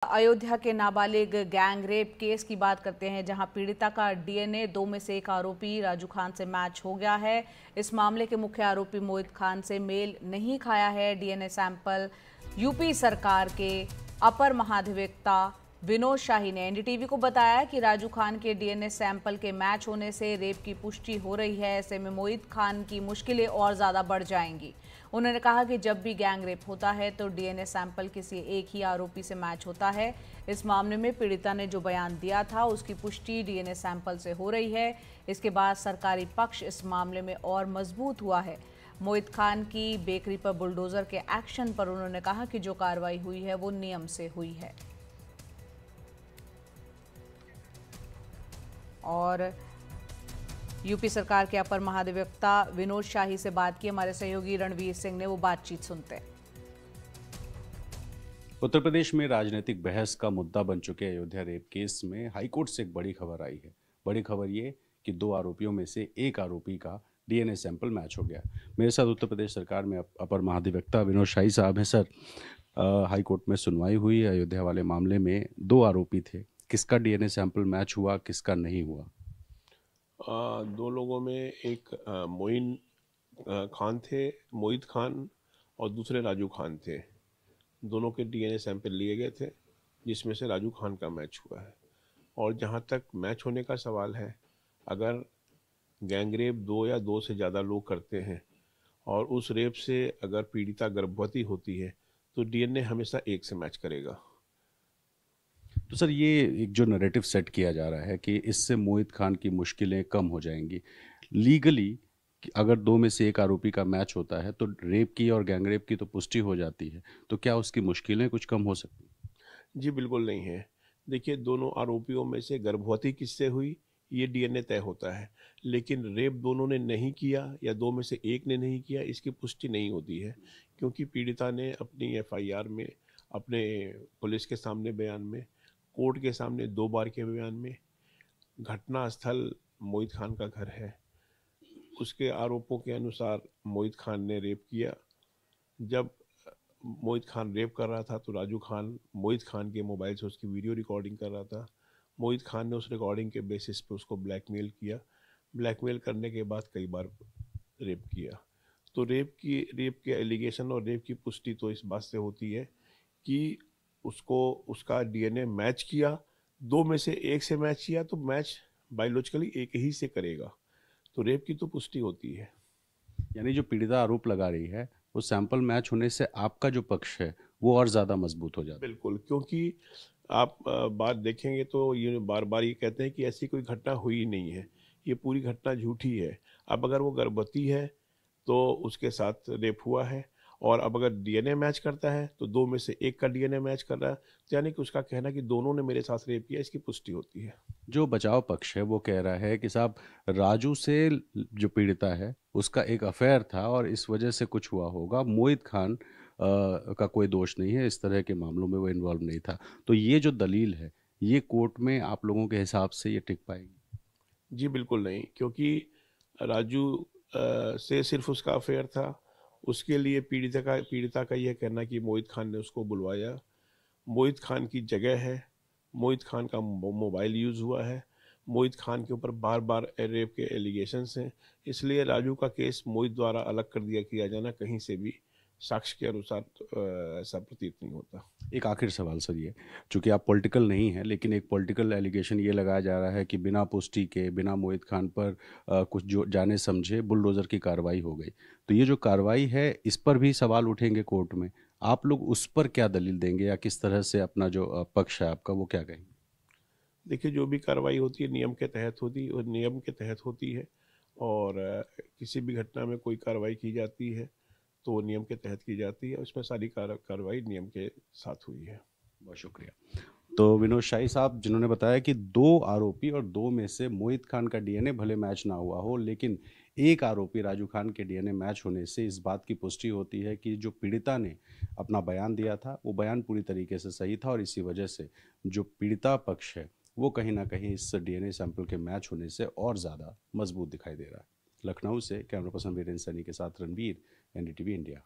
अयोध्या के नाबालिग gang rape case की बात करते हैं, जहां पीड़िता का डीएनए दो में से एक आरोपी राजू खान से मैच हो गया है। इस मामले के मुख्य आरोपी मोहित खान से मेल नहीं खाया है डीएनए सैंपल। यूपी सरकार के अपर महाधिवक्ता विनोद शाही ने एनडीटीवी को बताया कि राजू खान के डीएनए सैंपल के मैच होने से रेप की पुष्टि हो रही है। ऐसे में मोहित खान की मुश्किलें और ज्यादा बढ़ जाएंगी। उन्होंने कहा कि जब भी गैंग रेप होता है तो डीएनए सैंपल किसी एक ही आरोपी से मैच होता है। इस मामले में पीड़िता ने जो बयान दिया था उसकी पुष्टि डीएनए सैंपल से हो रही है। इसके बाद सरकारी पक्ष इस मामले में और मजबूत हुआ है। मोहित खान की बेकरी पर बुलडोजर के एक्शन पर उन्होंने कहा कि जो कार्रवाई हुई है वो नियम से हुई है। और यूपी सरकार के अपर महाधिवक्ता विनोद शाही से बात की हमारे सहयोगी रणवीर सिंह ने, वो बातचीत सुनते हैं। उत्तर प्रदेश में राजनीतिक बहस का मुद्दा बन चुके अयोध्या रेप केस में हाईकोर्ट से एक बड़ी खबर आई है। बड़ी खबर ये कि दो आरोपियों में से एक आरोपी का डीएनए सैंपल मैच हो गया। मेरे साथ उत्तर प्रदेश सरकार में अपर महाधिवक्ता विनोद शाही साहब हैं। सर, हाईकोर्ट में सुनवाई हुई अयोध्या वाले मामले में, दो आरोपी थे, किसका डीएनए सैंपल मैच हुआ, किसका नहीं हुआ? दो लोगों में एक मोइन खान थे, मोहित खान, और दूसरे राजू खान थे। दोनों के डीएनए सैंपल लिए गए थे, जिसमें से राजू खान का मैच हुआ है। और जहाँ तक मैच होने का सवाल है, अगर गैंगरेप दो या दो से ज़्यादा लोग करते हैं और उस रेप से अगर पीड़िता गर्भवती होती है तो डीएनए हमेशा एक से मैच करेगा। तो सर, ये एक जो नैरेटिव सेट किया जा रहा है कि इससे मोहित खान की मुश्किलें कम हो जाएंगी, लीगली अगर दो में से एक आरोपी का मैच होता है तो रेप की और गैंगरेप की तो पुष्टि हो जाती है, तो क्या उसकी मुश्किलें कुछ कम हो सकती? जी बिल्कुल नहीं है। देखिए, दोनों आरोपियों में से गर्भवती किससे हुई ये डीएनए तय होता है, लेकिन रेप दोनों ने नहीं किया या दो में से एक ने नहीं किया, इसकी पुष्टि नहीं होती है। क्योंकि पीड़िता ने अपनी एफआईआर में, अपने पुलिस के सामने बयान में, कोर्ट के सामने दो बार के बयान में, घटना स्थल मोहित खान का घर है, उसके आरोपों के अनुसार मोहित खान ने रेप किया। जब मोहित खान रेप कर रहा था तो राजू खान मोहित खान के मोबाइल से उसकी वीडियो रिकॉर्डिंग कर रहा था। मोहित खान ने उस रिकॉर्डिंग के बेसिस पे उसको ब्लैकमेल किया। ब्लैकमेल करने के बाद कई बार रेप किया। तो रेप के एलिगेशन और रेप की पुष्टि तो इस बात से होती है कि उसको उसका डीएनए मैच किया, दो में से एक से मैच किया तो मैच बायोलॉजिकली एक ही से करेगा, तो रेप की तो पुष्टि होती है। यानी जो पीड़िता आरोप लगा रही है वो सैंपल मैच होने से आपका जो पक्ष है वो और ज़्यादा मजबूत हो जाता है। बिल्कुल, क्योंकि आप बात देखेंगे तो ये बार बार ये कहते हैं कि ऐसी कोई घटना हुई ही नहीं है, ये पूरी घटना झूठी है। अब अगर वो गर्भवती है तो उसके साथ रेप हुआ है, और अब अगर डीएनए मैच करता है तो दो में से एक का डीएनए मैच कर रहा है, तो यानी कि उसका कहना कि दोनों ने मेरे साथ रेप किया, इसकी पुष्टि होती है। जो बचाव पक्ष है वो कह रहा है कि साहब, राजू से जो पीड़िता है उसका एक अफेयर था और इस वजह से कुछ हुआ होगा, मोहित खान का कोई दोष नहीं है, इस तरह के मामलों में वो इन्वॉल्व नहीं था। तो ये जो दलील है ये कोर्ट में आप लोगों के हिसाब से ये टिक पाएगी? जी बिल्कुल नहीं, क्योंकि राजू से सिर्फ उसका अफेयर था। उसके लिए पीड़िता का यह कहना कि मोहित खान ने उसको बुलवाया, मोहित खान की जगह है, मोहित खान का मोबाइल यूज़ हुआ है, मोहित खान के ऊपर बार बार रेप के एलिगेशंस हैं। इसलिए राजू का केस मोहित द्वारा अलग कर दिया किया जाना कहीं से भी साक्ष्य के अनुसार ऐसा प्रतीत नहीं होता। एक आखिर सवाल सर, ये चूंकि आप पॉलिटिकल नहीं हैं लेकिन एक पॉलिटिकल एलिगेशन ये लगाया जा रहा है कि बिना पुष्टि के, बिना मोहित खान पर कुछ जो जाने समझे बुलडोज़र की कार्रवाई हो गई। तो ये जो कार्रवाई है इस पर भी सवाल उठेंगे कोर्ट में, आप लोग उस पर क्या दलील देंगे या किस तरह से अपना जो पक्ष है आपका वो क्या कहेंगे? देखिए, जो भी कार्रवाई होती है नियम के तहत होती है, और नियम के तहत होती है। और किसी भी घटना में कोई कार्रवाई की जाती है तो वो नियम के तहत की जाती है, उसमें सारी कार्रवाई नियम के साथ हुई है। बहुत शुक्रिया। तो विनोद शाही साहब जिन्होंने बताया कि दो आरोपी और दो में से मोहित खान का डीएनए भले मैच ना हुआ हो लेकिन एक आरोपी राजू खान के डीएनए मैच होने से इस बात की पुष्टि होती है कि जो पीड़िता ने अपना बयान दिया था वो बयान पूरी तरीके से सही था और इसी वजह से जो पीड़िता पक्ष है वो कहीं ना कहीं इस डीएनए सैंपल के मैच होने से और ज़्यादा मजबूत दिखाई दे रहा है। लखनऊ से कैमरा पर्सन वीरेंद्र सैनी के साथ रणवीर, एनडीटीवी इंडिया।